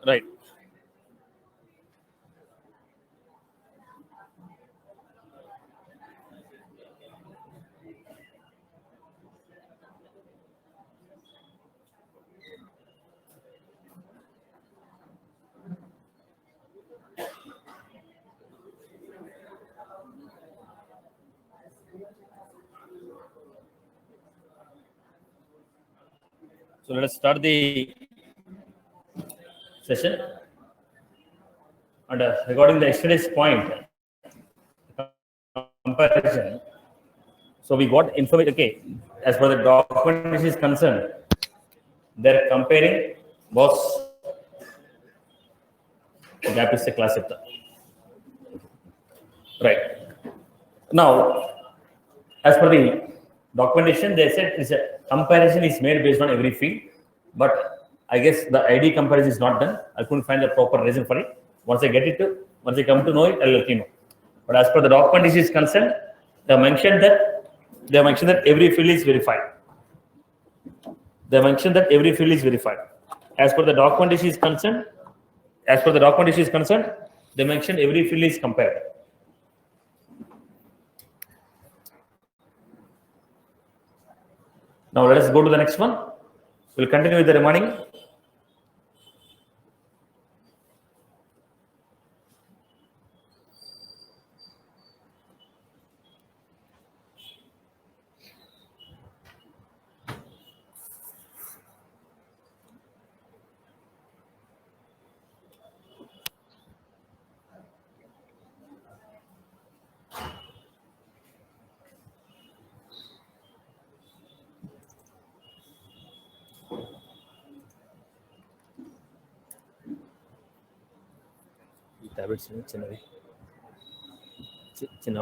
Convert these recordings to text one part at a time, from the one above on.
Right. So let us start the session. And regarding the yesterday's point, comparison. So we got information. Okay, as far the document is concerned, they're comparing box gap is a class sector. Right. Now, as per the documentation, they said it's a comparison is made based on every field, but I guess the ID comparison is not done. I couldn't find the proper reason for it. Once I come to know it, I'll let you know. But as per the documentation is concerned, they mentioned that every field is verified. They mentioned that every field is verified. As per the documentation is concerned, they mentioned every field is compared. Now let us go to the next one. We'll continue with the remaining. Tablets చిన్నవి చిన్న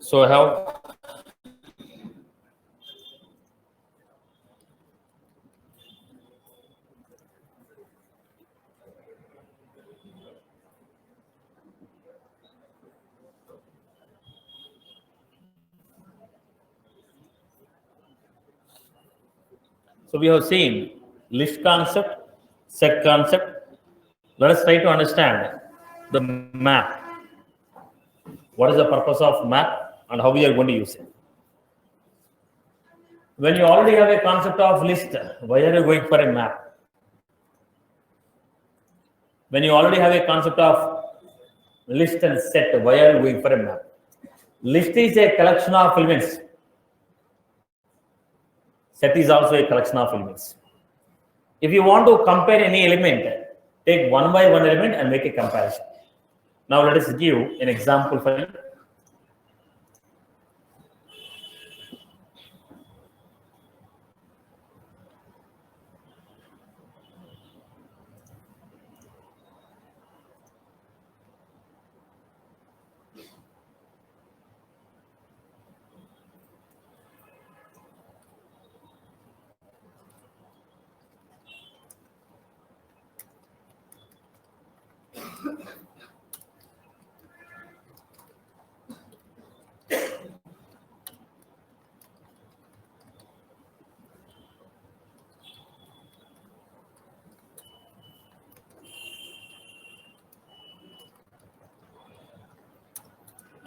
So I have seen list concept, set concept. Let us try to understand the map. What is the purpose of map and how we are going to use it? When you already have a concept of list, why are you going for a map? When you already have a concept of list and set, why are you going for a map? List is a collection of elements. Set is also a collection of elements. If you want to compare any element, take one by one element and make a comparison. Now let us give an example for it.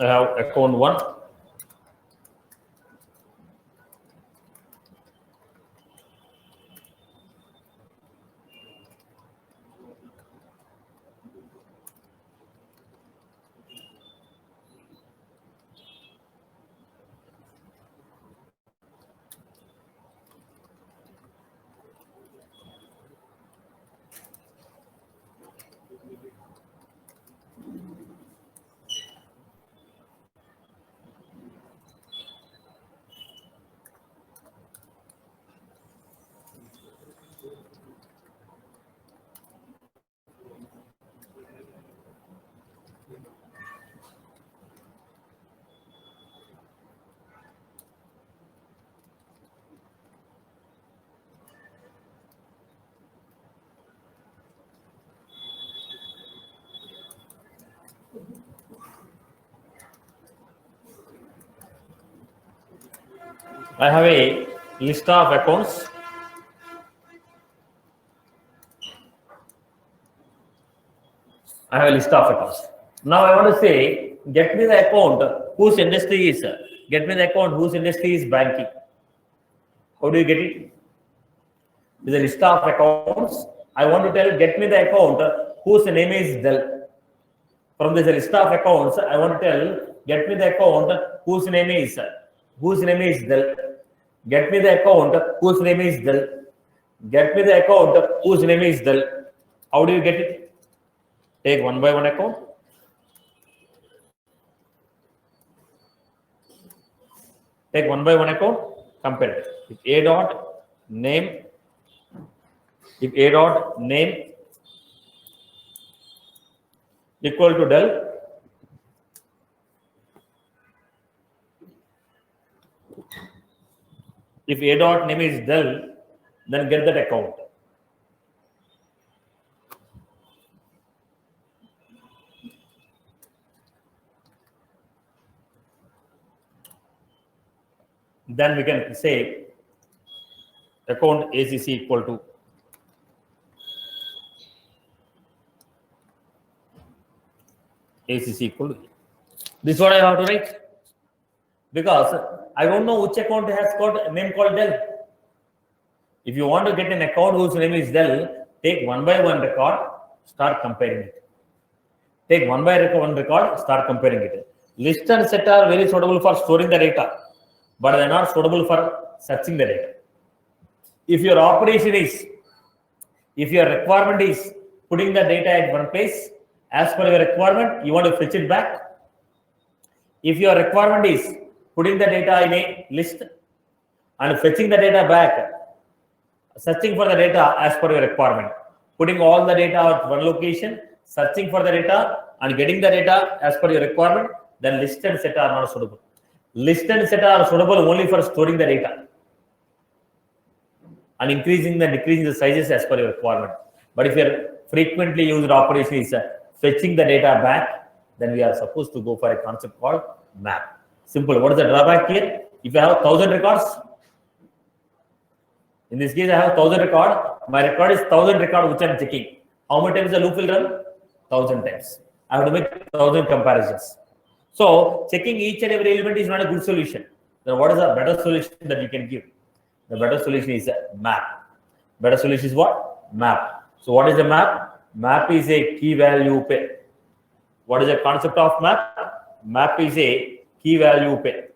I have account 1. I have a list of accounts. I have a list of accounts. Now I want to say, get me the account whose industry is, get me the account whose industry is banking. How do you get it? With a list of accounts, I want to tell, get me the account whose name is Dell. From this list of accounts, I want to tell, get me the account whose name is Dell. Get me the account whose name is Dell. Get me the account whose name is Dell. How do you get it? Take one by one account. Take one by one account, compare it. If A dot name equal to Dell, if A dot name is Dell, then get that account. Then we can say account ACC equal to This is what I have to write, because I don't know which account has got a name called Dell. If you want to get an account whose name is Dell, take one by one record, start comparing it. Take one by one record, start comparing it. List and set are very suitable for storing the data, but they are not suitable for searching the data. If your requirement is putting the data at one place, as per your requirement, you want to fetch it back. If your requirement is putting the data in a list and fetching the data back, searching for the data as per your requirement, putting all the data at one location, searching for the data and getting the data as per your requirement, then list and set are not suitable. List and set are suitable only for storing the data and increasing and decreasing the sizes as per your requirement. But if your frequently used operation is fetching the data back, then we are supposed to go for a concept called map. Simple. What is the drawback here? If I have 1,000 records, in this case I have 1,000 record, my record is 1,000 record which I am checking. How many times the loop will run? 1,000 times. I have to make 1,000 comparisons. So checking each and every element is not a good solution. Then what is a better solution that you can give? The better solution is a map. Better solution is what? Map. So what is the map? Map is a key value pair. What is the concept of map? Map is a key value pair.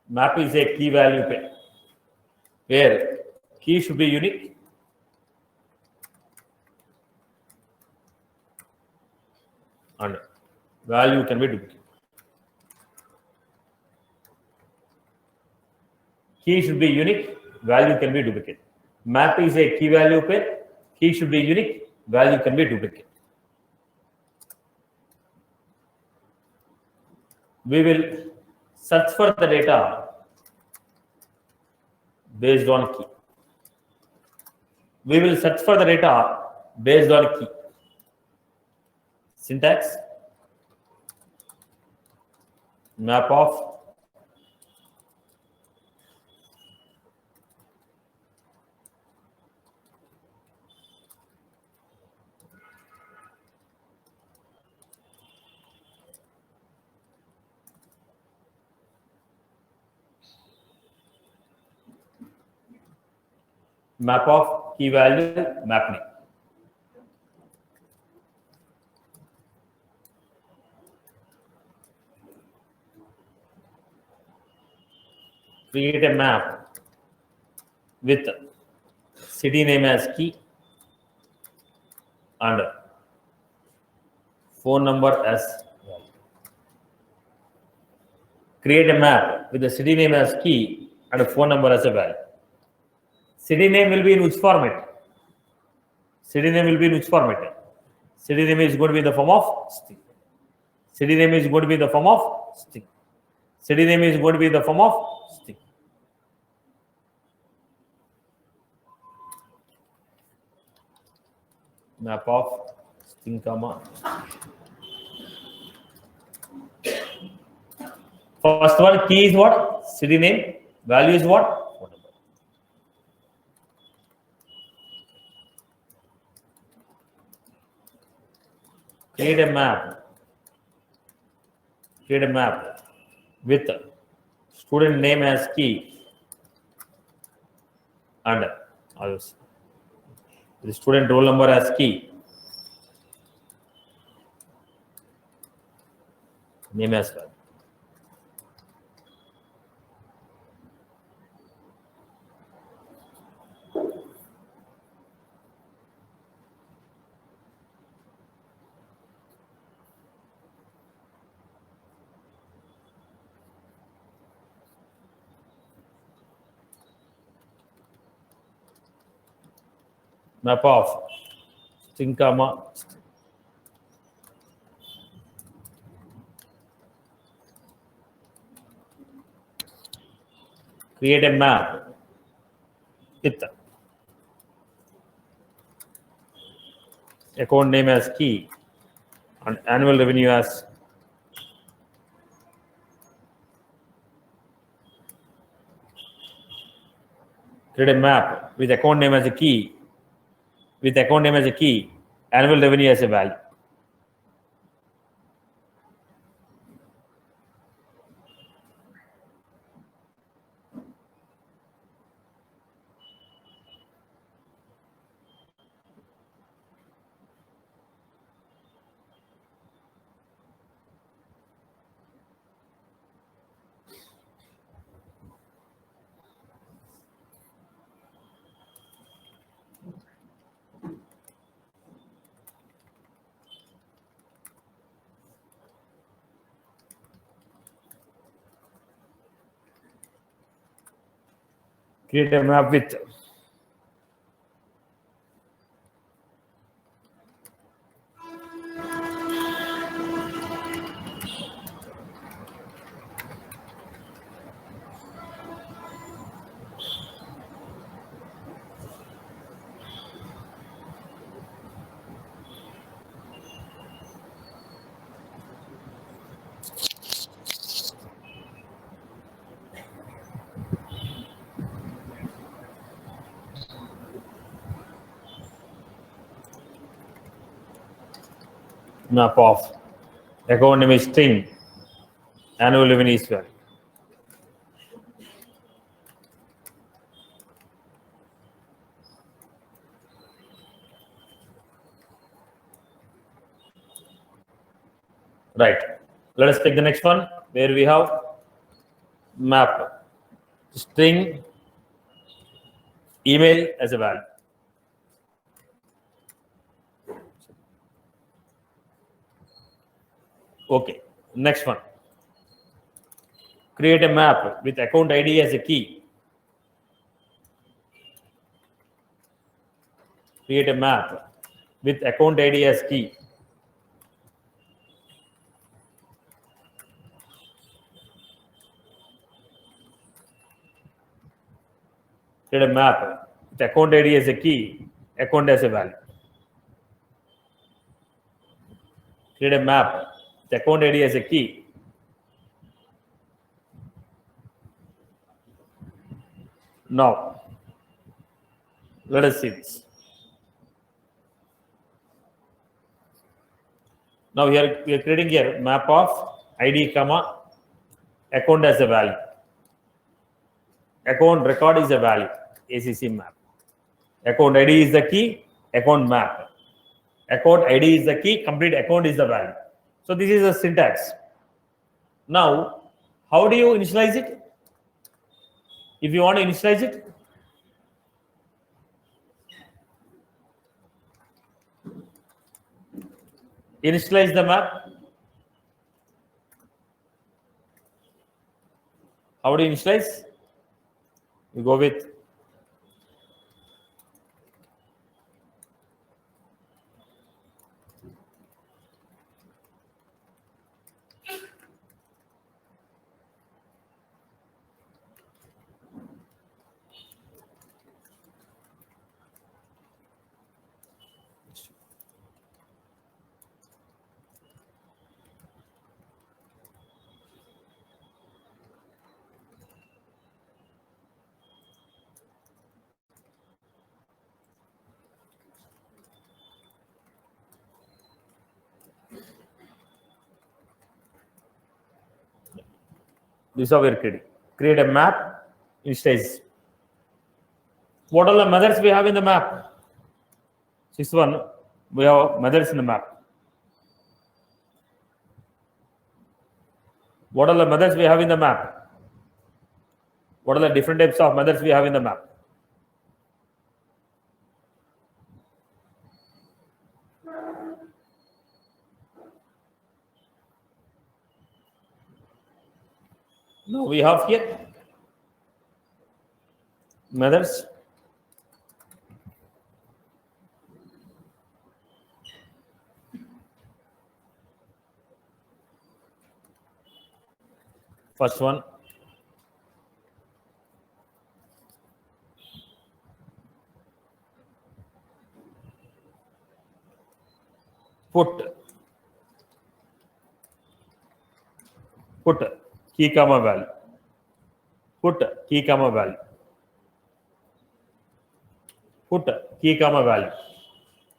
Map is a key value pair where key should be unique and value can be duplicate. Key should be unique, value can be duplicate. Map is a key value pair, key should be unique, value can be duplicate. We will search for the data based on key. We will search for the data based on key. Syntax: map of key value map name. Create a map with city name as key and phone number as value. Create a map with the city name as key and a phone number as a value. City name will be in which format? City name will be in which format? City name is going to be in the form of string. City name is going to be in the form of string. City name is going to be in the form of string. Map of string comma. First one, key is what? City name. Value is what? Phone number. Create a map. Create a map with student name as key and also the student roll number as key. Name as well. Map of string comma. Create a map with account name as key and annual revenue as create a map with account name as a key, annual revenue as a value. Create a map with map of account name is string, annual revenue is value. Right. Let us take the next one where we have map string email as a value. Okay. Next one. Create a map with account ID as a key. Create a map with account ID as key. Create a map with account ID as a key, account as a value. Create a map with account ID as a key. Now, let us see this. Now here we are creating here map of ID comma account as a value. Account record is a value, ACC map. Account ID is the key, account map. Account ID is the key, complete account is the value. So this is a syntax. Now, how do you initialize it? If you want to initialize it, initialize the map. How do you initialize? You go with This is how we are creating. Create a map, initialize. What are the methods we have in the map? 6.1, we have methods in the map. What are the methods we have in the map? What are the different types of methods we have in the map? Now we have here methods. First one, put key comma value. Put key comma value. Put key comma value.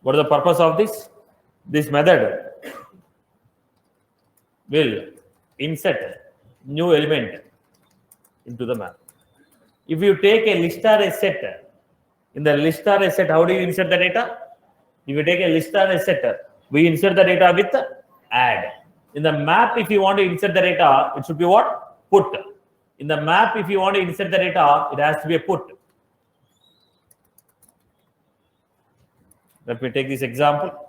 What is the purpose of this? This method will insert new element into the map. If you take a list or a set, in the list or a set, how do you insert the data? If you take a list or a set, we insert the data with add. In the map, if you want to insert the data, it should be what? Put. In the map, if you want to insert the data, it has to be a put. Let me take this example.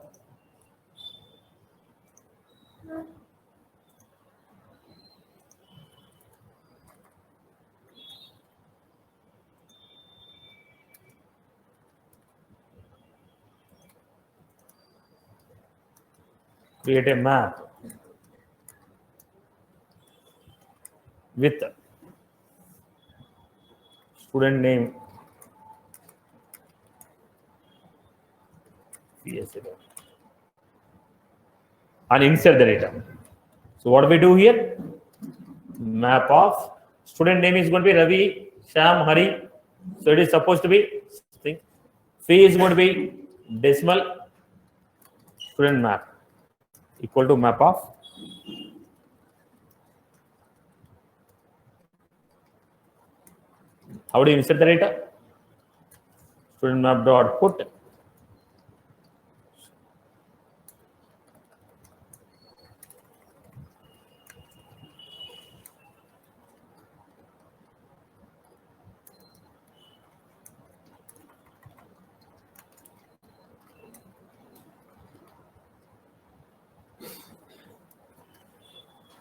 Create a map with student name and insert the data. So what do we do here? Map of student name is going to be Ravi, Sham, Hari. So it is supposed to be thing. Fee is going to be decimal student map equal to map of how do you insert the data? Student map dot put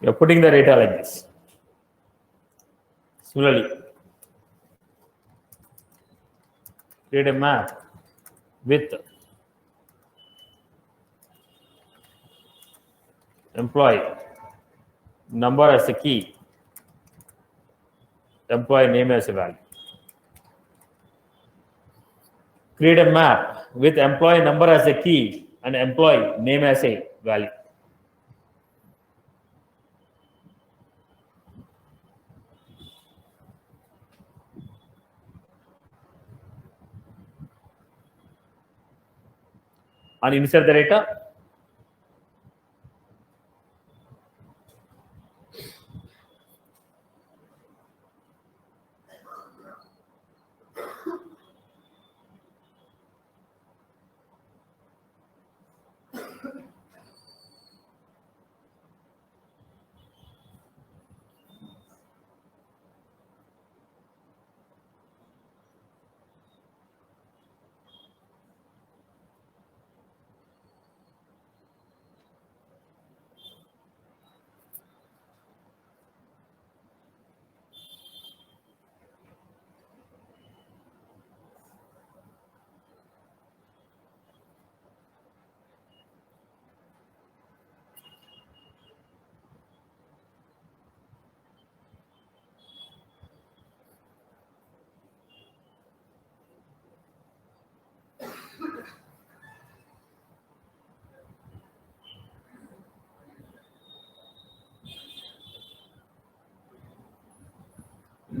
you're putting the data like this. Similarly, create a map with employee number as a key, employee name as a value. Create a map with employee number as a key and employee name as a value. And insert the data.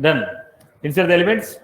Done. Insert the elements.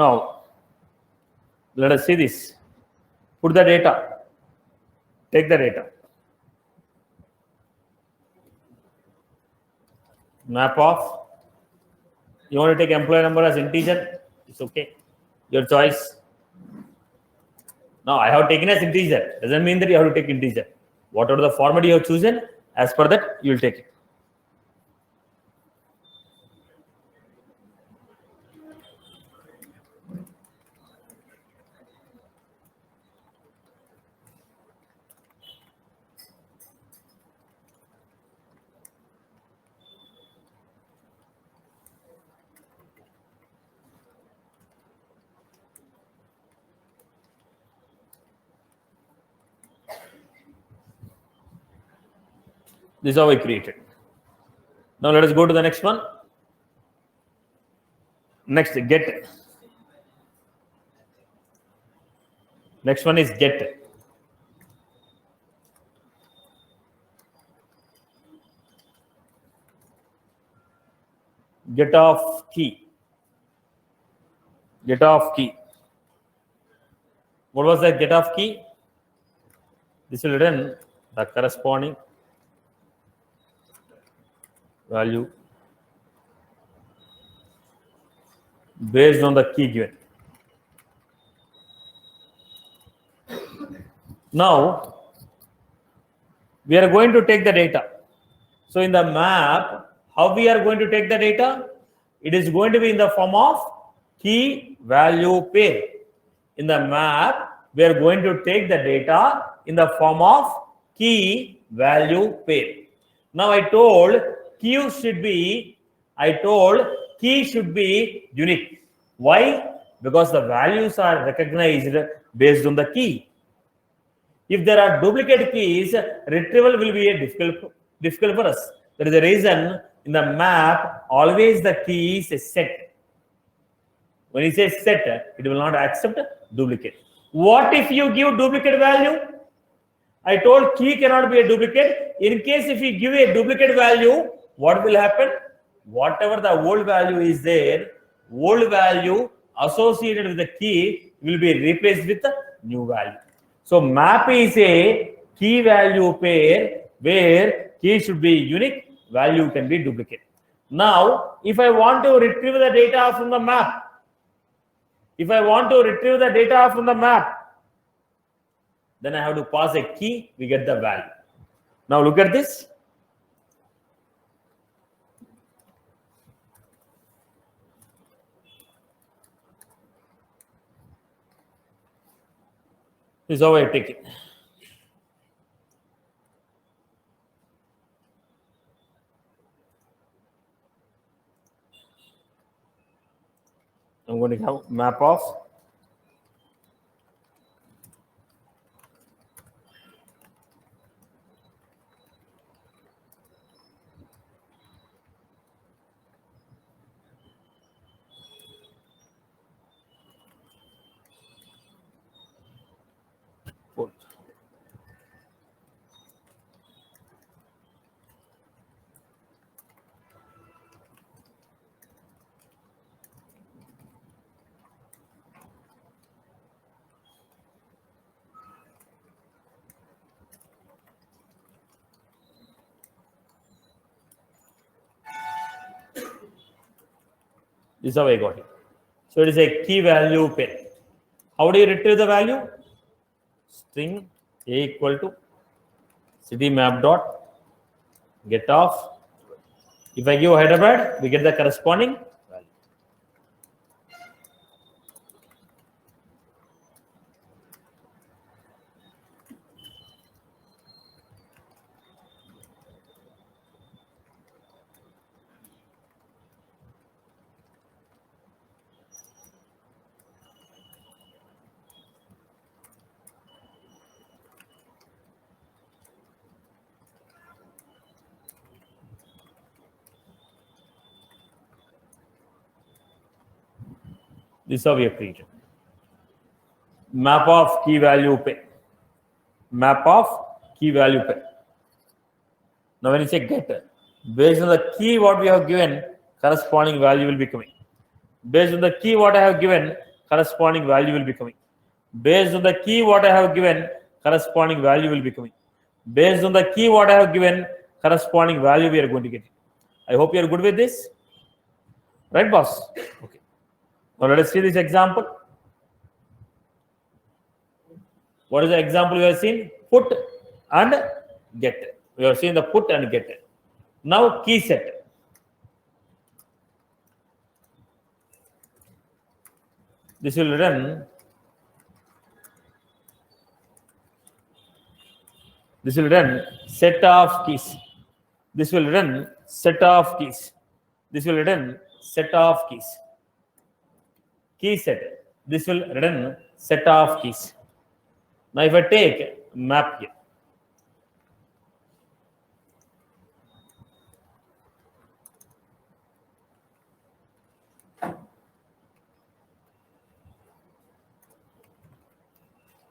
Now, let us see this. Put the data. Take the data. Map of. You want to take employee number as integer? It's okay. Your choice. Now, I have taken as integer. Doesn't mean that you have to take integer. Whatever the format you have chosen, as per that, you will take it. This is how I created. Now let us go to the next one. Next, get. Next one is get. Get off key. Get off key. What was that get off key? This will return the corresponding value based on the key given. Now, we are going to take the data. So in the map, how we are going to take the data? It is going to be in the form of key value pair. In the map, we are going to take the data in the form of key value pair. Now I told key should be unique. Why? Because the values are recognized based on the key. If there are duplicate keys, retrieval will be difficult for us. That is the reason in the map, always the key is set. When it says set, it will not accept duplicate. What if you give duplicate value? I told key cannot be a duplicate. In case if you give a duplicate value, what will happen? Whatever the old value is there, old value associated with the key will be replaced with the new value. So map is a key value pair where key should be unique, value can be duplicate. Now, if I want to retrieve the data from the map, then I have to pass a key, we get the value. Now look at this. This is how I take it. I'm going to have map of this is how I got it. So it is a key value pair. How do you retrieve the value? String a equal to city map dot get off. If I give Hyderabad, we get the corresponding value. This is how we have created. Map of key value pair. Map of key value pair. Now when you say get, based on the key what we have given, corresponding value will be coming. Based on the key what I have given, corresponding value will be coming. Based on the key what I have given, corresponding value will be coming. Based on the key what I have given, corresponding value we are going to get. I hope you are good with this. Right, boss? Okay. Now let us see this example. What is the example we have seen? Put and get. We have seen the put and get. Now key set. This will run. This will run set of keys. This will run set of keys. This will run set of keys. Key set. This will run set of keys. Now if I take map here.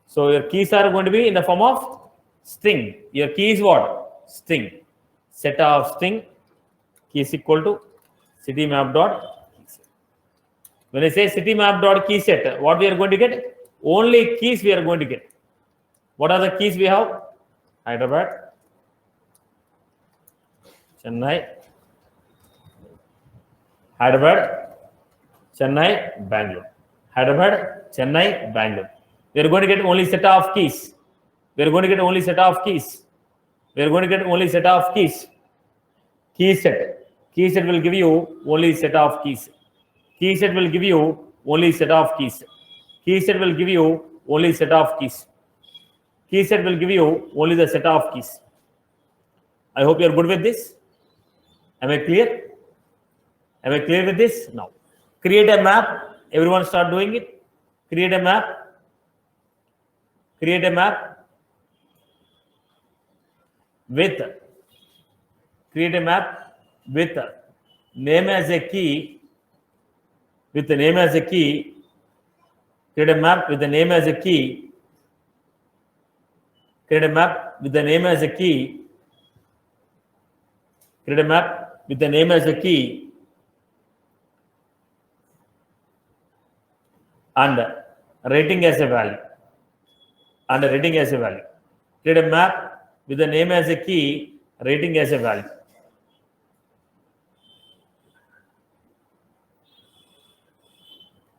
So your keys are going to be in the form of string. Your key is what? String. Set of string. Key is equal to citymap dot key set. When I say citymap dot key set, what we are going to get? Only keys we are going to get. What are the keys we have? Hyderabad, Chennai, Hyderabad, Chennai, Bangalore. Hyderabad, Chennai, Bangalore. We are going to get only set of keys. We are going to get only set of keys. We are going to get only set of keys. Key set. Key set will give you only set of keys. Key set will give you only set of keys. Key set will give you only set of keys. Key set will give you only the set of keys. I hope you are good with this. Am I clear? Am I clear with this? Now, create a map. Everyone start doing it. Create a map. Create a map with name as a key. With the name as a key. Create a map with the name as a key. Create a map with the name as a key. Create a map with the name as a key. And rating as a value. And rating as a value. Create a map with the name as a key, rating as a value.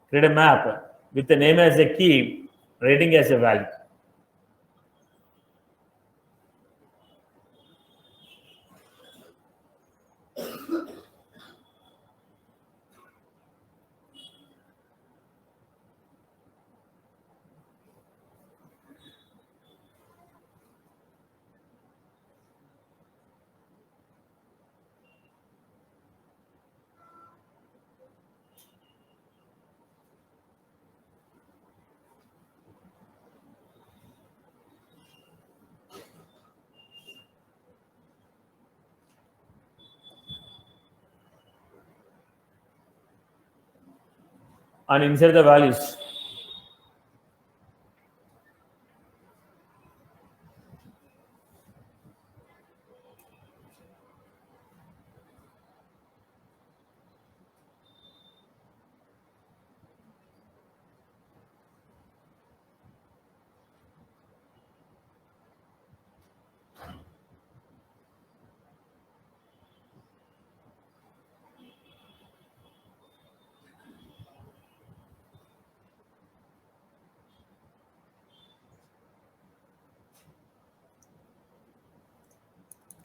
Create a map with the name as a key, rating as a value. And insert the values.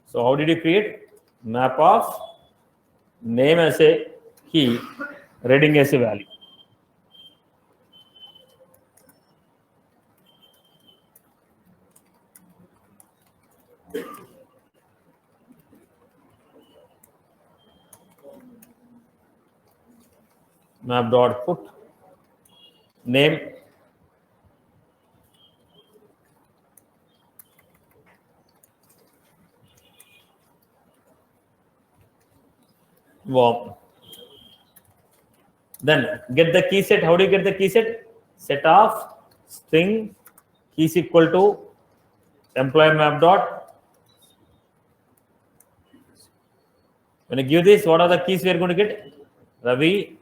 So how did you create? Map of name as a key, rating as a value. Map dot put name warm. Then get the key set. How do you get the key set? Set of string key is equal to employee map dot. When I give this, what are the keys we are going to get? Ravi,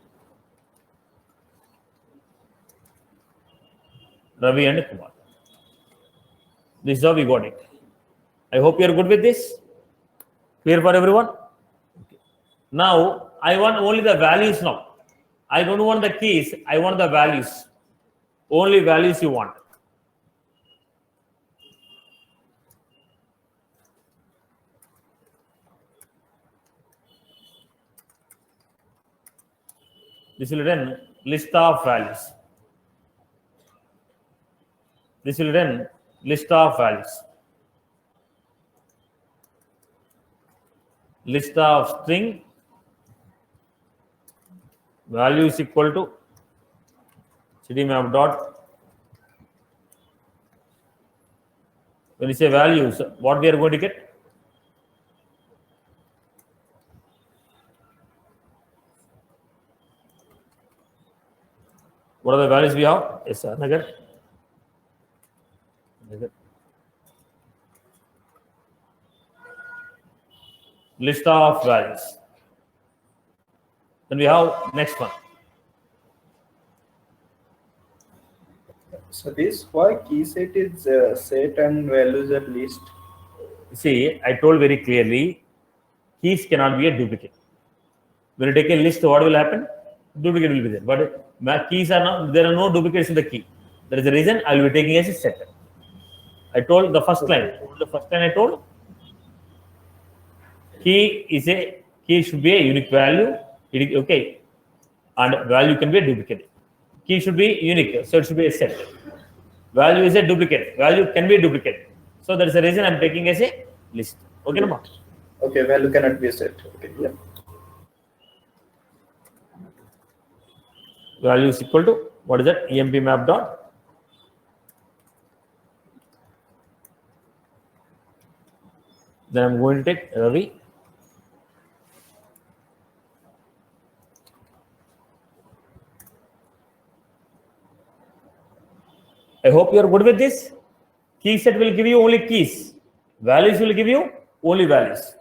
Ravi and Kumar. This is how we got it. I hope you are good with this. Clear for everyone? Okay. Now, I want only the values now. I don't want the keys. I want the values. Only values you want. This will run list of values. This will run list of values. List of string value is equal to cdmap dot. When you say values, what we are going to get? What are the values we have? Yes, sir. Nagar. List of values. Then we have next one. So this why key set is set and values are list. See, I told very clearly, keys cannot be a duplicate. When you take a list, what will happen? Duplicate will be there. But keys are not, there are no duplicates in the key. That is the reason I will be taking as a set. I told the first line. The first line I told, key should be a unique value. Okay. And value can be a duplicate. Key should be unique, so it should be a set. Value is a duplicate. Value can be a duplicate. So that is the reason I'm taking as a list. Okay, no? Okay, value cannot be a set. Okay, yeah. Value is equal to, what is that? EMP map dot. Then I'm going to take Ravi. I hope you are good with this. Key set will give you only keys. Values will give you only values.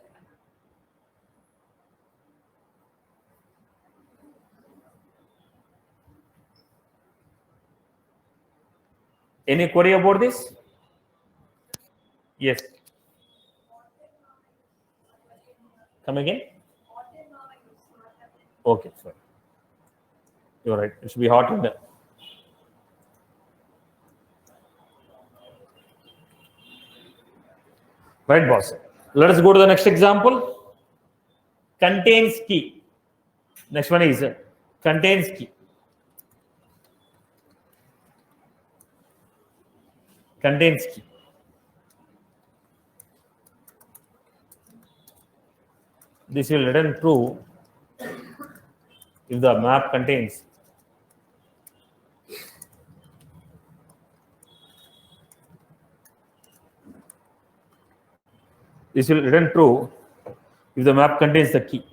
Any query about this? Yes. Come again? Okay, sorry. You're right. It should be hot in there. Right, boss. Let us go to the next example. Contains key. Next one is contains key. Contains key. This will return true if the map contains this will return true if the map contains the key.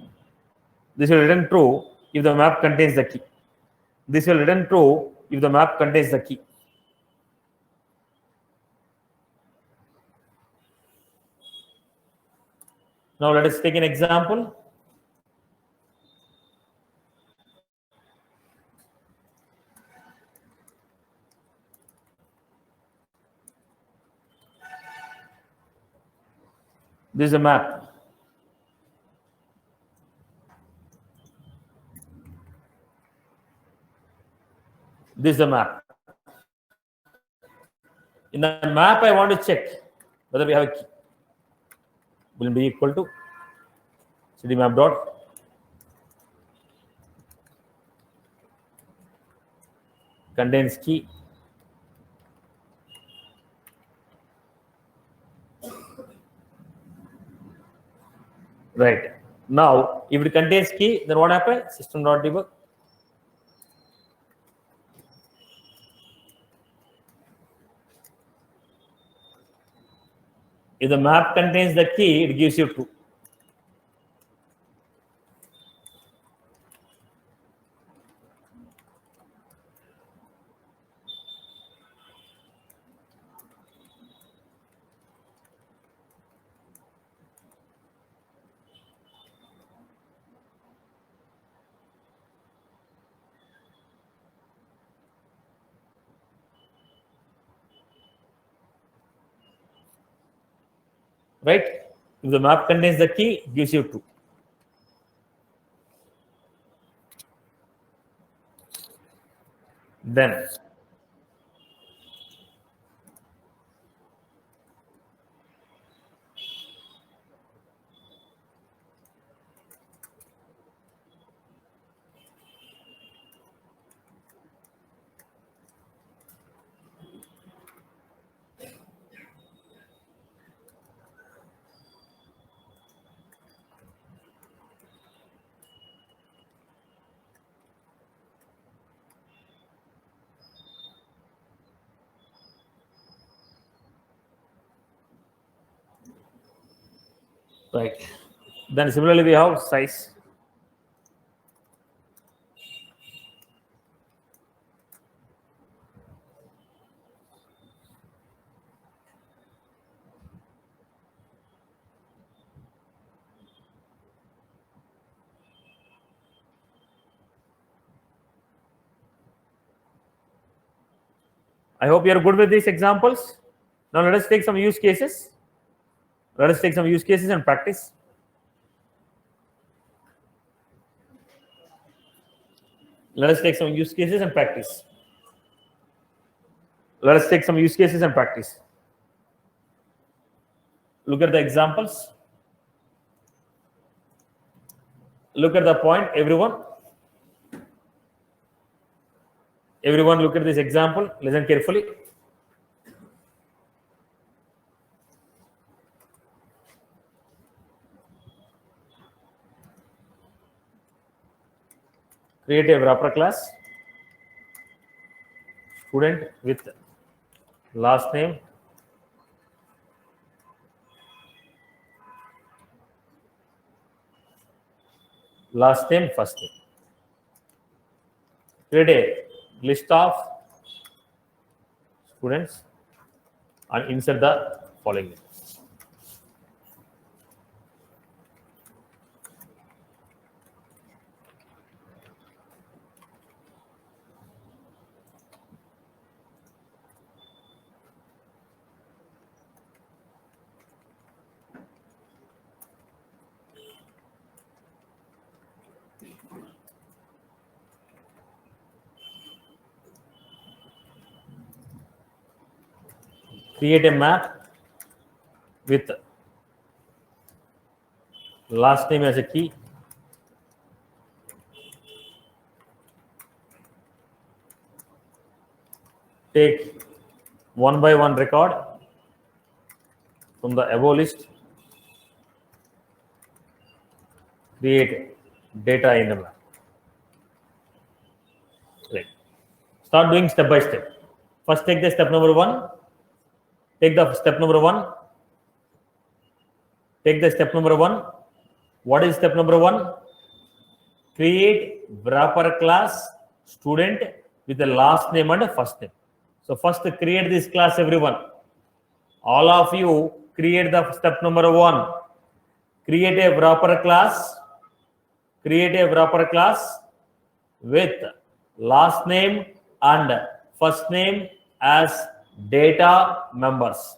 This will return true if the map contains the key. This will return true if the map contains the key. Now let us take an example. This is a map. This is the map. In the map, I want to check whether we have a key. Will be equal to cdmap dot contains key. Right. Now, if it contains key, then what happens? System.debug. If the map contains the key, it gives you true. right? If the map contains the key, it gives you true. Then right. Then similarly we have size. I hope you are good with these examples. Now let us take some use cases. Let us take some use cases and practice. Let us take some use cases and practice. Let us take some use cases and practice. Look at the examples. Look at the point, everyone. Everyone look at this example. Listen carefully. Create a wrapper class. Student with last name, first name. Create a list of students and insert the following name. Create a map with last name as a key. Take one by one record from the above list. Create data in the map. Right. Start doing step by step. First, take the step number 1. Take the step number 1. Take the step number 1. What is step number 1? Create wrapper class student with the last name and first name. So first create this class, everyone. All of you create the step number 1. Create a wrapper class. Create a wrapper class with last name and first name as data members.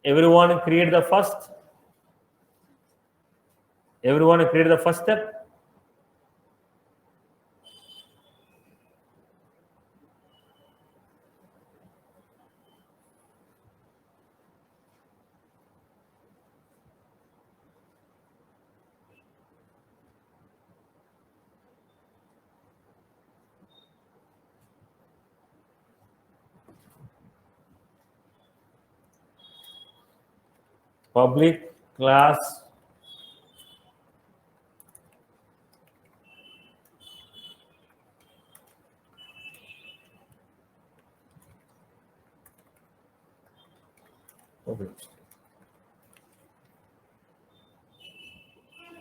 Everyone create the first. Everyone create the first step. Public class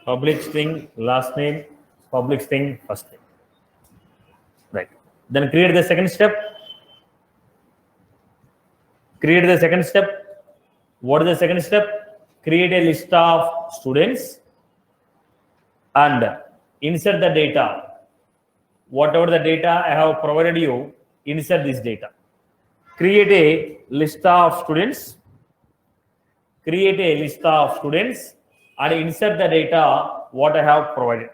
public string last name, public string first name. Right. Then create the second step. Create the second step. What is the second step? Create a list of students and insert the data. Whatever the data I have provided you, insert this data. Create a list of students. Create a list of students and insert the data what I have provided.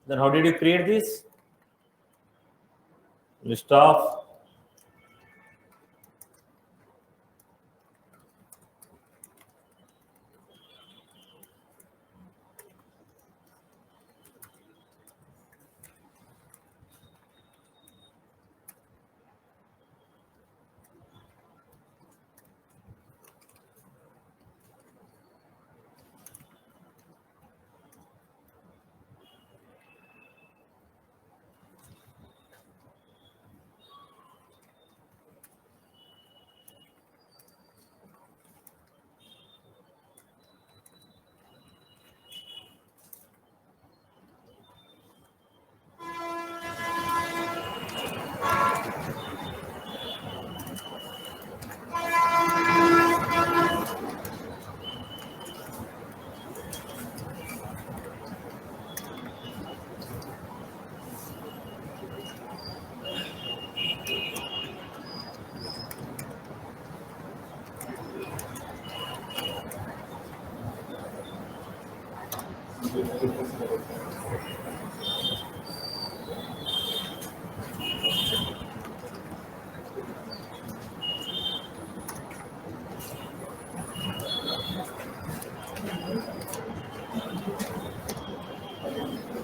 Then how did you create this? List of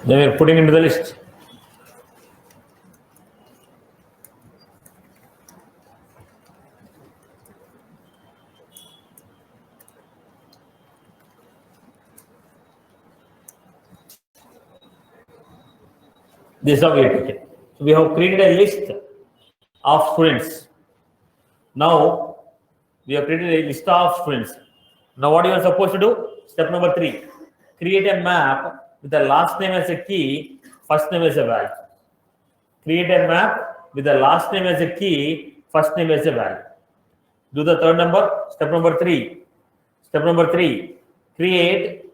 then we're putting into the list. This is how we have taken. So we have created a list of students. Now we have created a list of students. Now what you are supposed to do? Step number 3. Create a map with the last name as a key, first name as a value. Create a map with the last name as a key, first name as a value. Do the third number. Step number 3. Step number 3. Create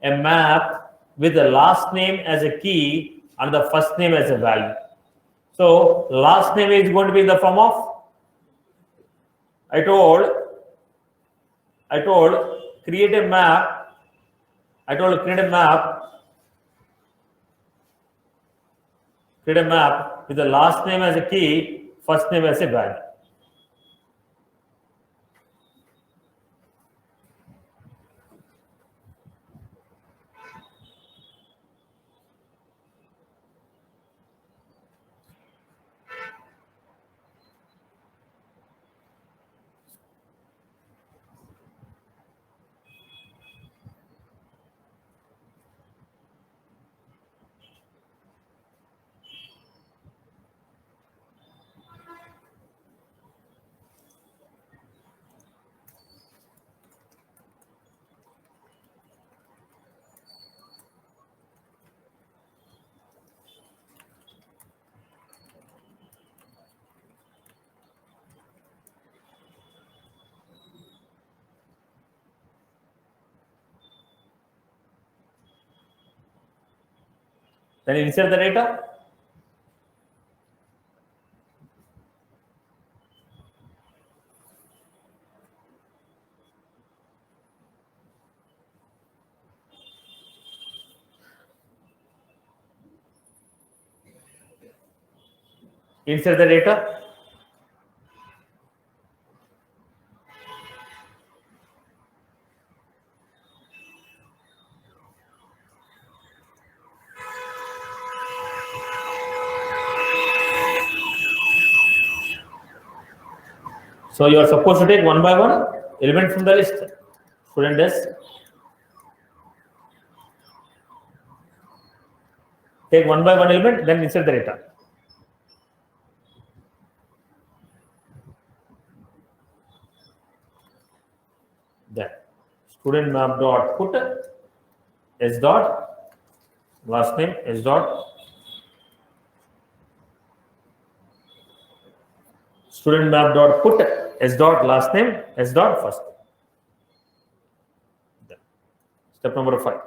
a map with the last name as a key and the first name as a value. So last name is going to be in the form of, I told create a map Create a map with the last name as a key, first name as a value. Then insert the data. Insert the data. So you are supposed to take one by one element from the list. Student does. Take one by one element, then insert the data. Then student map dot put s dot last name s dot student map dot put s dot last name s dot first. Then, step number 5.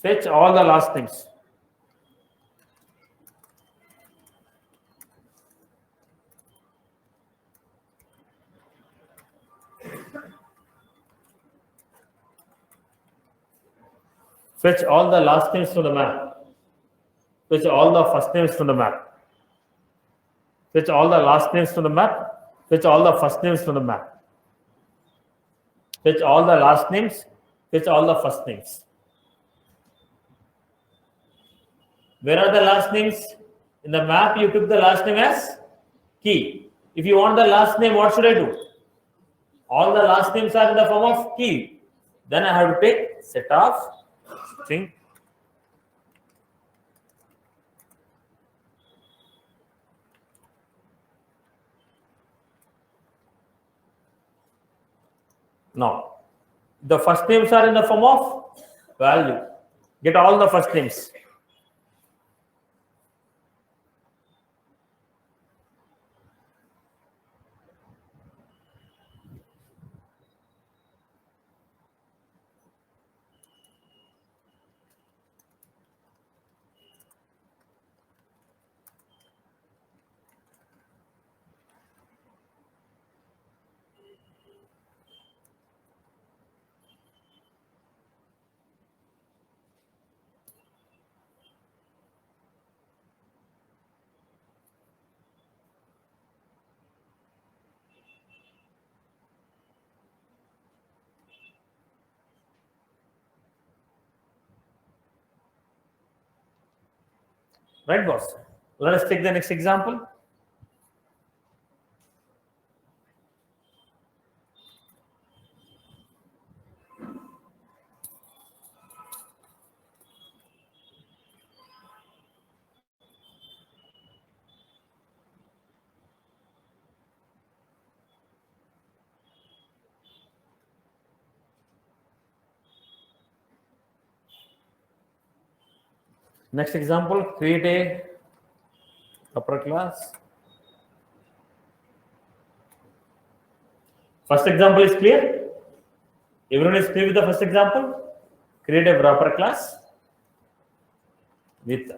Fetch all the last names. Fetch all the last names from the map. Fetch all the first names from the map. Fetch all the last names from the map. Fetch all the first names from the map. Fetch all the last names. Fetch all the first names. Where are the last names? In the map, you took the last name as key. If you want the last name, what should I do? All the last names are in the form of key. Then I have to take set of string. Now, the first names are in the form of value. Get all the first names. Right, boss? Let us take the next example. Next example, create a upper class. First example is clear? Everyone is clear with the first example? Create a wrapper class with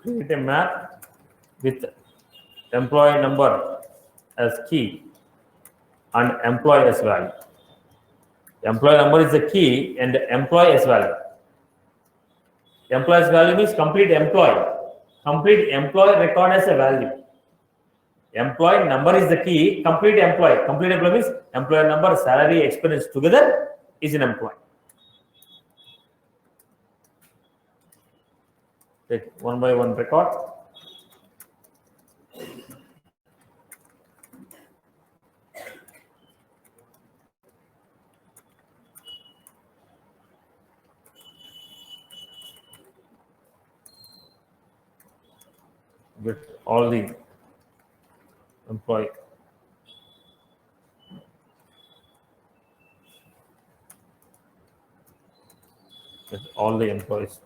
create a map with employee number as key and employee as value. Employee number is the key and employee as value. Employee's value means complete employee. Complete employee record as a value. Employee number is the key. Complete employee. Complete employee means employee number, salary, experience together is an employee. Take one by one record. With all the employee. With all the employees.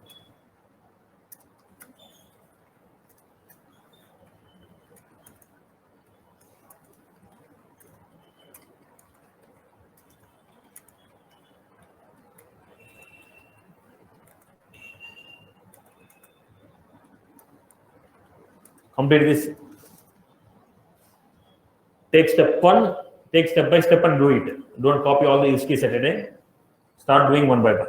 Complete this. Take step one, take step by step and do it. Don't copy all the use case at a time. Start doing one by one.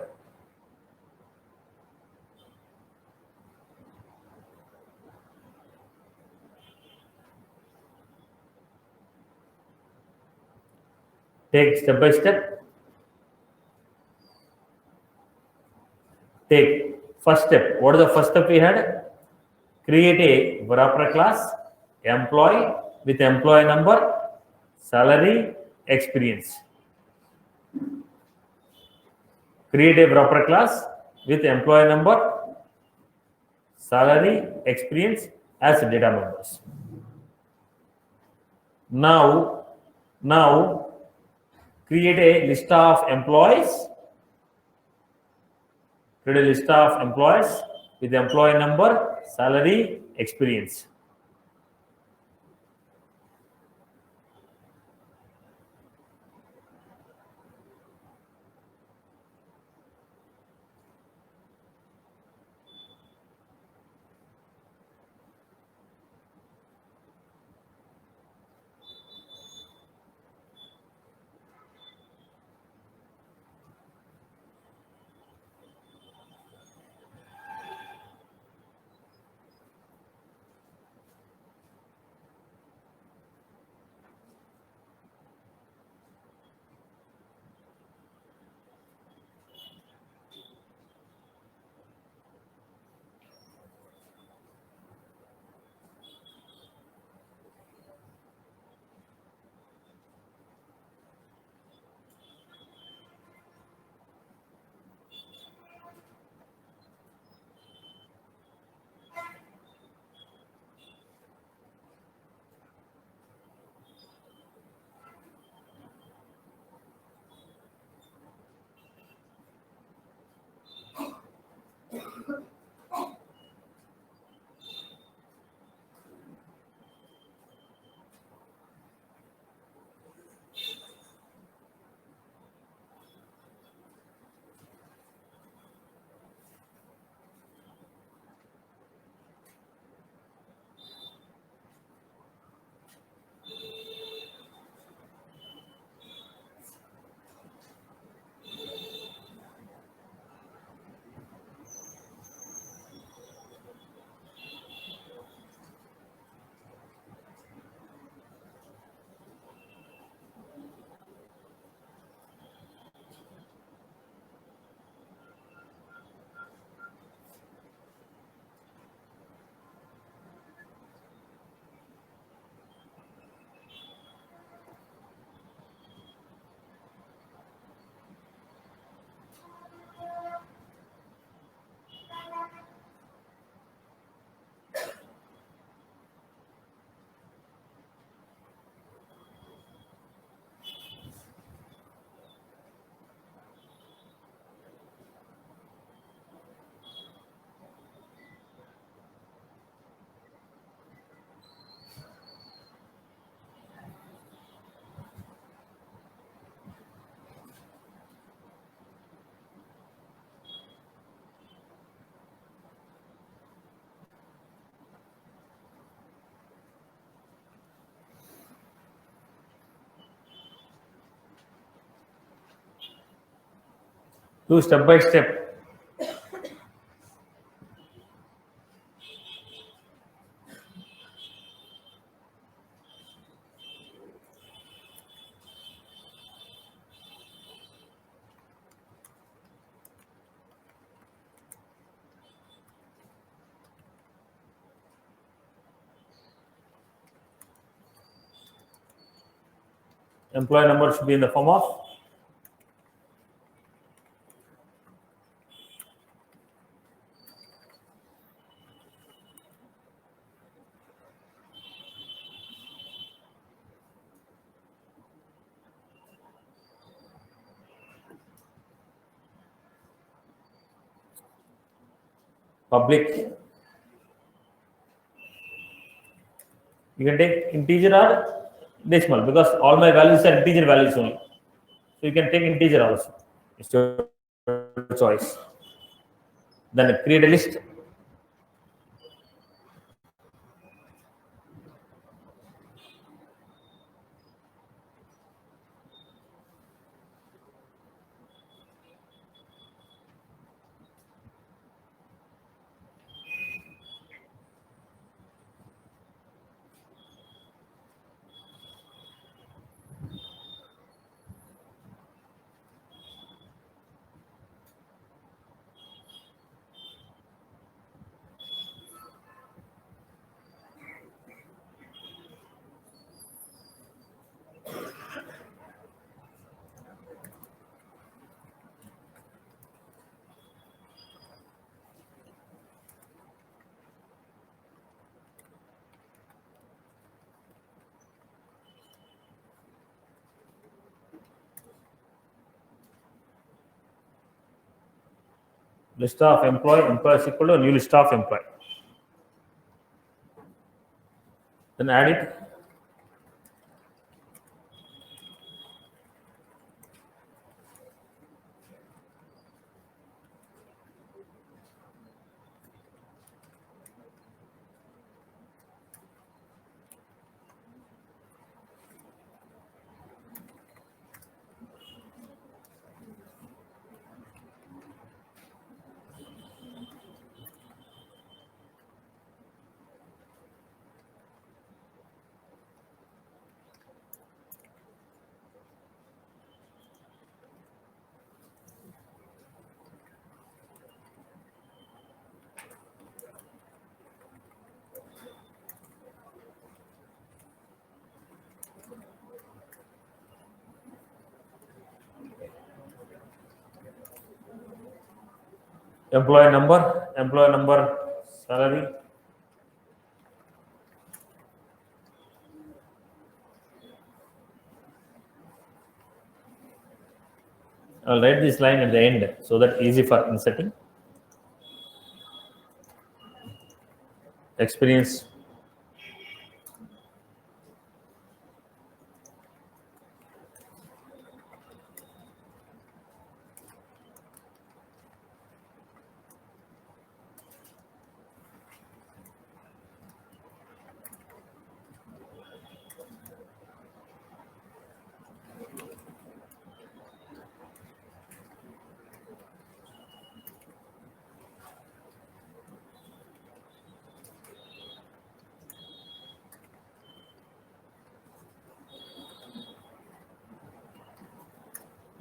Take step by step. Take first step. What is the first step we had? Create a wrapper class, employee with employee number, salary, experience. Create a wrapper class with employee number, salary, experience as data members. Now create a list of employees. Create a list of employees with employee number, salary, experience. Do step by step. Employee number should be in the form of public. You can take integer or decimal because all my values are integer values only. So you can take integer also. It's your choice. Then create a list. List of employee is equal to new list of employee. Then add it. Employee number, salary. I'll write this line at the end so that easy for inserting. Experience.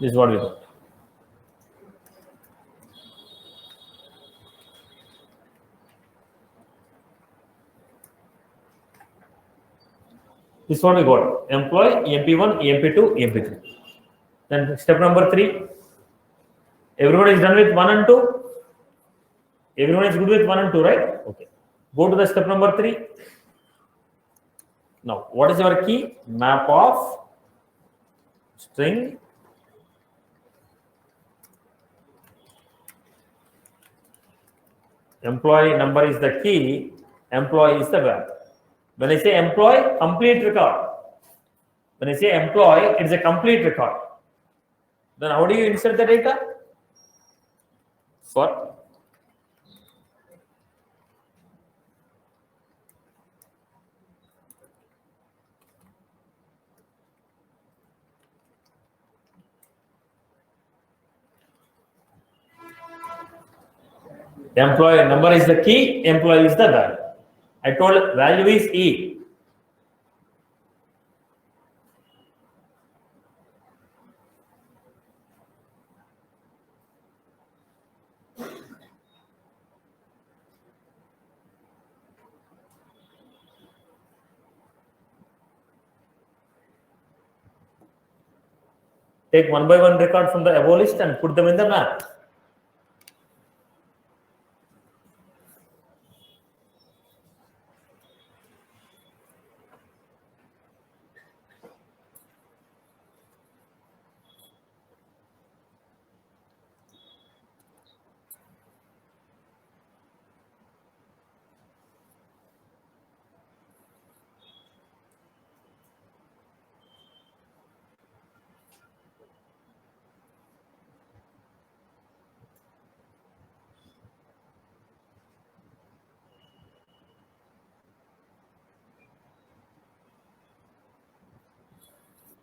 This is what we got. This is what we got. Employee, EMP1, EMP2, EMP3. Then step number 3. Everyone is done with 1 and 2. Everyone is good with 1 and 2, right? Okay. Go to the step number 3. Now, what is our key? Map of string employee number is the key, employee is the verb. When I say employee, complete record. When I say employee, it's a complete record. Then how do you insert the data? For Employee number is the key, employee is the value. I told value is E. Take one by one record from the above list and put them in the map.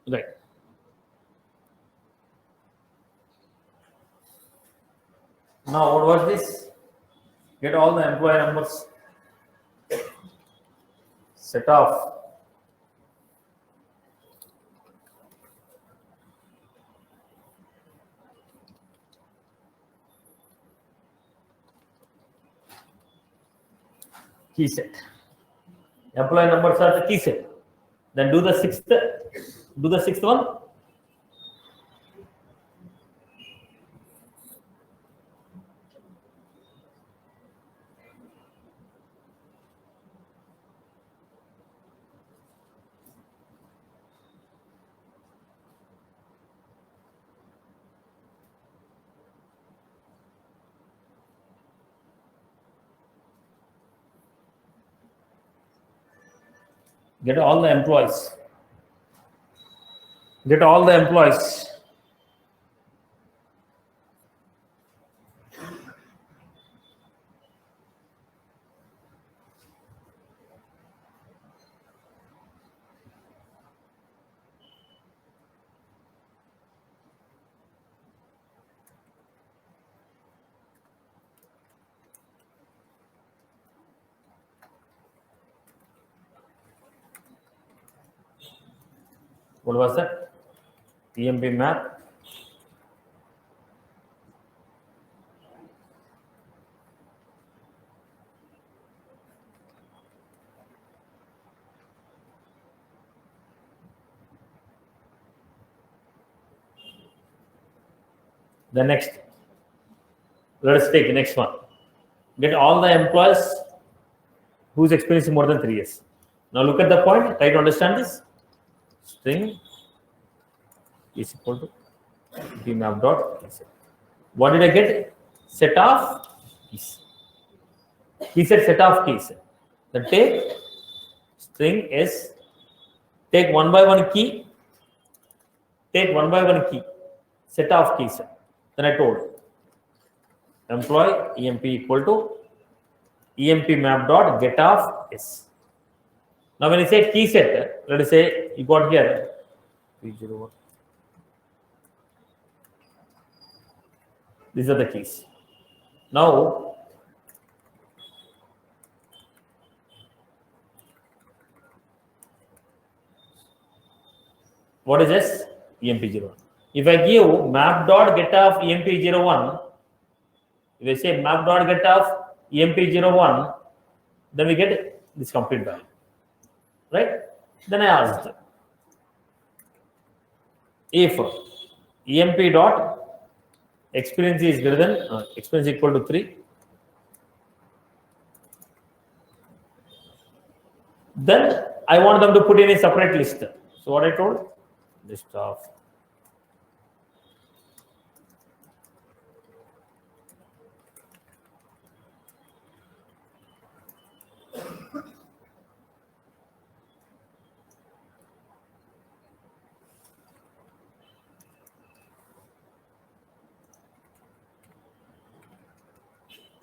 Right. Now, what was this? Get all the employee numbers. Set off. Key set. Employee numbers are the key set. Then do the sixth one. Get all the employees. Get all the employees. What was that? EMP map. The next, let us take the next one. Get all the employees whose experience is more than 3 years. Now look at the point, try to understand this. String is equal to bmap dot set. What did I get? Set of keys. He said set of keys. Then take string is take one by one key. Take one by one key. Set of keys. Then I told employee emp equal to emp map dot get of s. Now when you say key set, let us say you got here 301. These are the keys. Now what is this? EMP01. If I give map dot get of EMP01, if I say map dot get of EMP01, then we get this complete value. Right? Then I asked if EMP dot experience is greater than experience equal to 3, then I want them to put in a separate list. So what I told, list of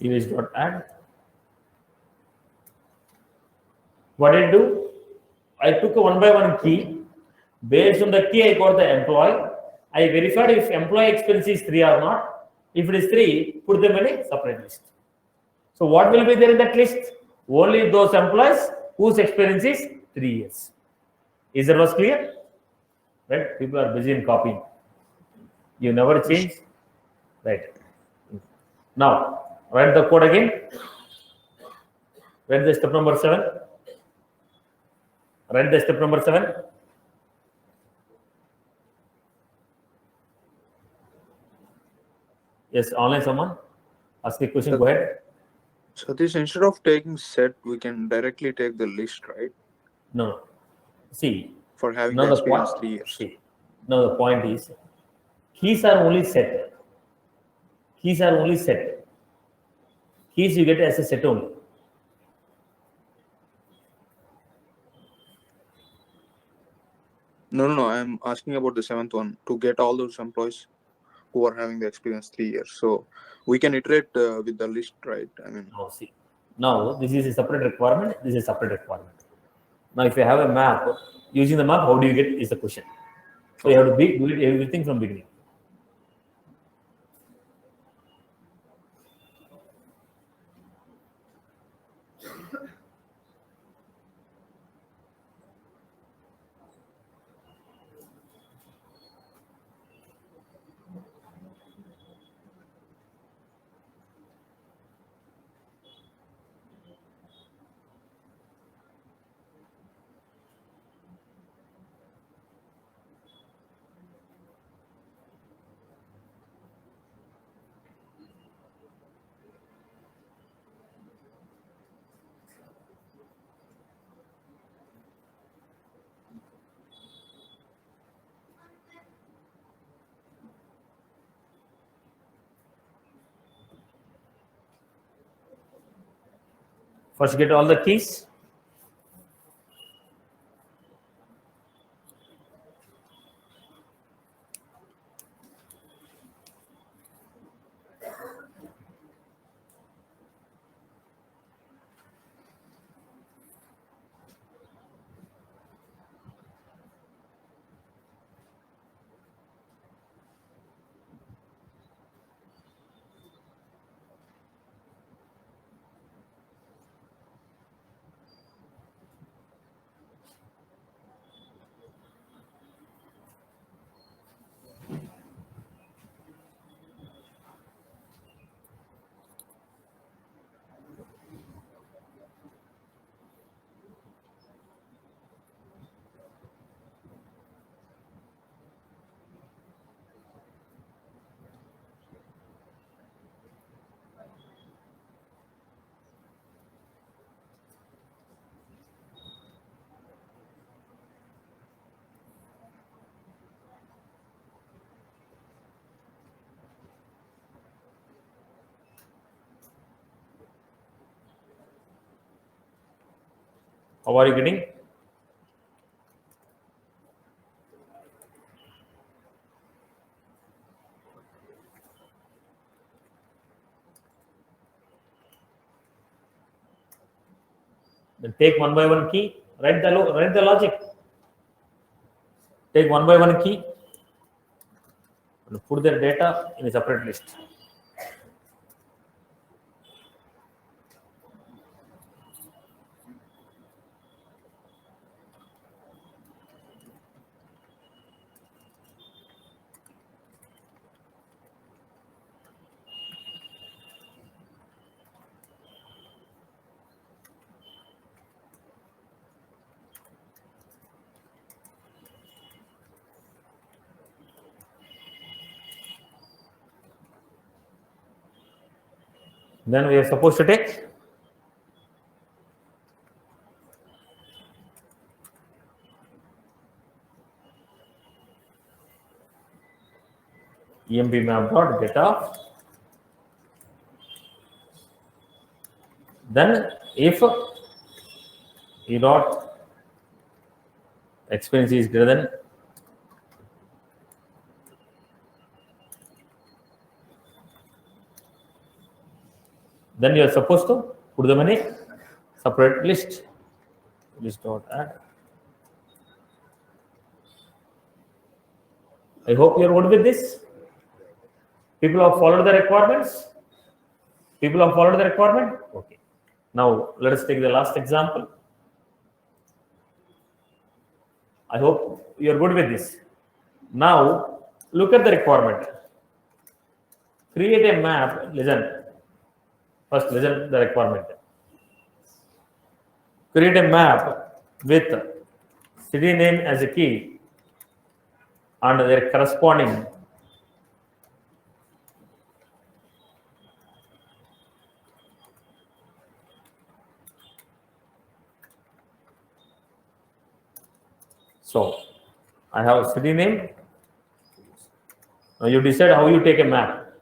image dot add. What did I do? I took a one by one key. Based on the key, I got the employee. I verified if employee expense is 3 or not. If it is 3, put them in a separate list. So what will be there in that list? Only those employees whose experience is 3 years. Is that was clear? Right? People are busy in copying. You never change. Right. Now, write the code again. Write the step number 7. Write the step number 7. Yes, online someone? Ask a question, go ahead. So this, instead of taking set, we can directly take the list, right? No. See, For having now the the experience point, 3 years. see, now the point is, keys are only set. Keys are only set. Keys you get as a set only. No. I'm asking about the 7th one, to get all those employees who are having the experience 3 years. So we can iterate with the list, right? I mean, Now see, now this is a separate requirement. This is a separate requirement. Now if you have a map, using the map, how do you get is the question. So you have to do it everything from beginning. First, get all the keys. How are you getting? Then take one by one key. Write the logic. Take one by one key and put their data in a separate list. Then we are supposed to take emp map dot data. Then if e dot experience is greater than then you are supposed to put them in a separate list. List dot add. I hope you are good with this. People have followed the requirements. People have followed the requirement? Okay. Now, let us take the last example. I hope you are good with this. Now, look at the requirement. Create a map. Listen. First, listen the requirement. Create a map with city name as a key and their corresponding so I have city name. Now you decide how you take a map.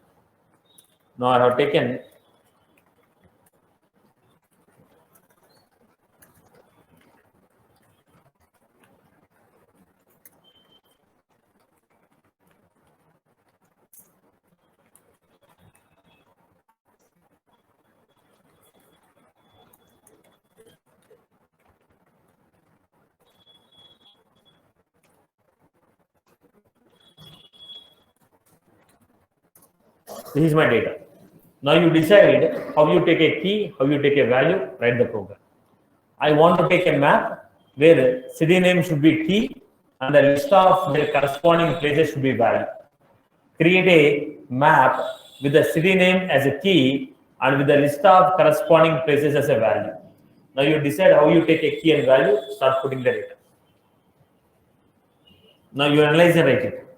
Now I have taken this is my data. Now you decide how you take a key, how you take a value, write the program. I want to take a map where city name should be key and the list of their corresponding places should be value. Create a map with the city name as a key and with the list of corresponding places as a value. Now you decide how you take a key and value, start putting the data. Now you analyze and write it.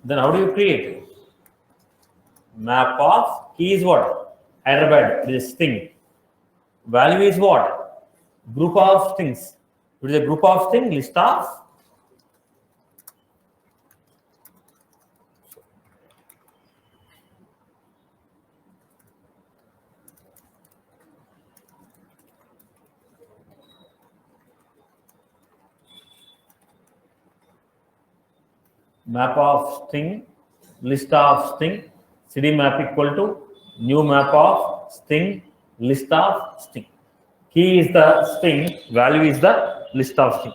Then how do you create? Map of key is what? Hyderabad, this thing. Value is what? Group of things. It is a group of thing, list of map of string, list of string, cd map equal to new map of string, list of string. Key is the string, value is the list of string.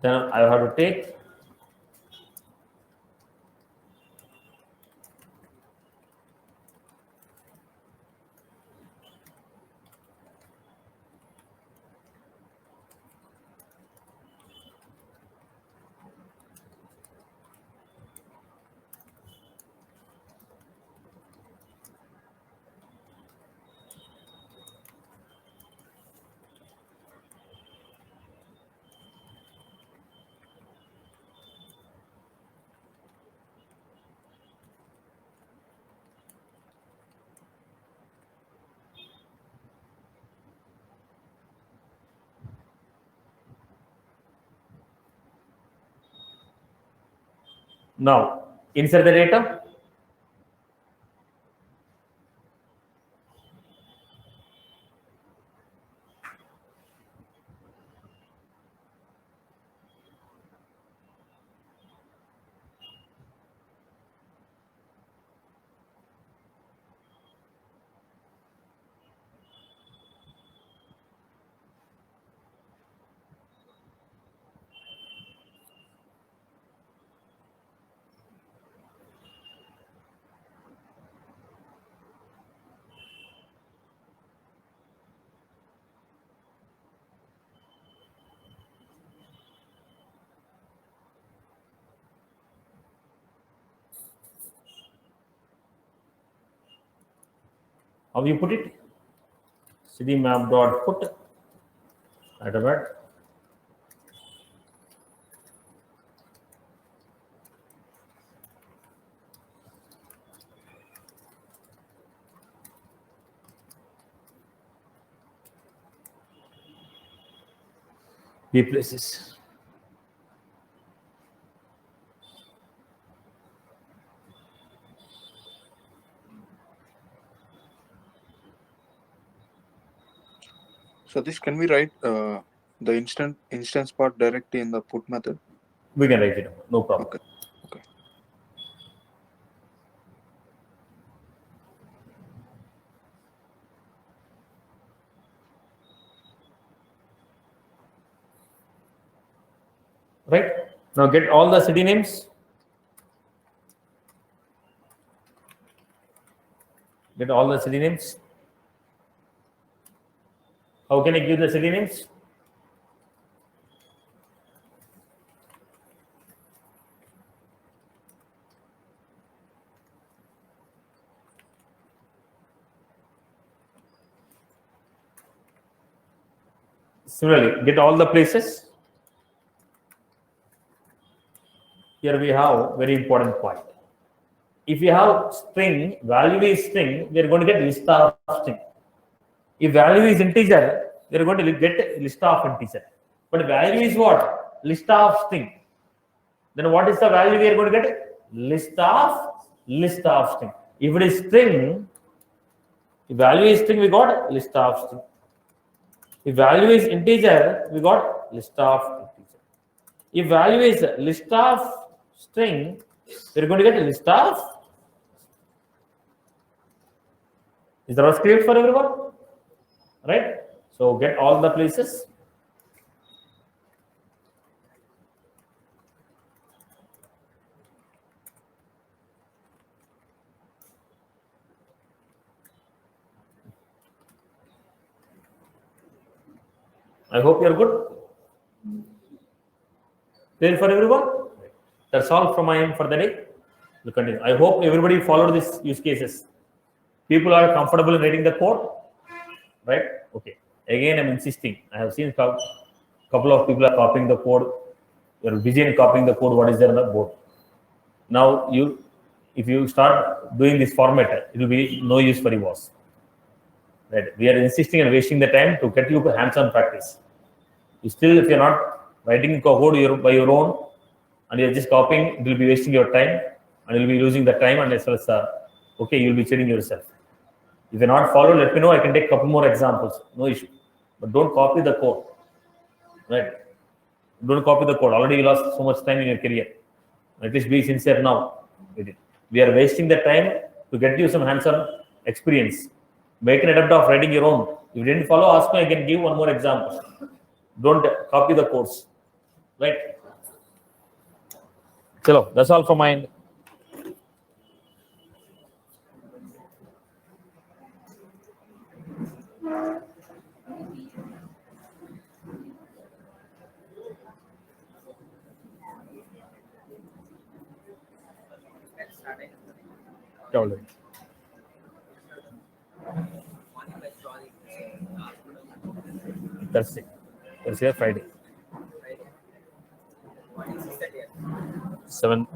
Then I have to take Now, insert the data. How you put it? City map dot put Hyderabad. B places. Satish, can we write the instance part directly in the put method? We can write it down. No problem. Okay. Okay. Right? Now get all the city names. Get all the city names. How can I give the city names? Similarly, get all the places. Here we have very important point. If you have string, value is string, we are going to get list of string. If value is integer, we are going to get list of integer. But value is what? List of string. Then what is the value we are going to get? List of string. If it is string, if value is string, we got list of string. If value is integer, we got list of integer. If value is list of string, we're going to get a list of. Is that clear for everyone? Right? So get all the places. I hope you're good. Clear for everyone? That's all from my end for the day. We'll continue. I hope everybody followed these use cases. People are comfortable in writing the code, right? Okay. Again, I'm insisting. I have seen a couple of people are copying the code. You're busy in copying the code. What is there on the board? Now, if you start doing this format, it will be no use for you, boss. Right? We are insisting and wasting the time to get you hands-on practice. Still, if you're not writing code by your own and you're just copying, it will be wasting your time and you'll be losing the time, and as well as okay, you'll be cheating yourself. If you're not followed, let me know. I can take a couple more examples. No issue. But don't copy the code. Right? Don't copy the code. Already you lost so much time in your career. At least be sincere now. We are wasting the time to get you some hands-on experience. Make an attempt of writing your own. If you didn't follow, ask me. I can give one more example. Don't copy the course. Right? Chalo, that's all from my end. Thursday. Thursday or Friday. 7.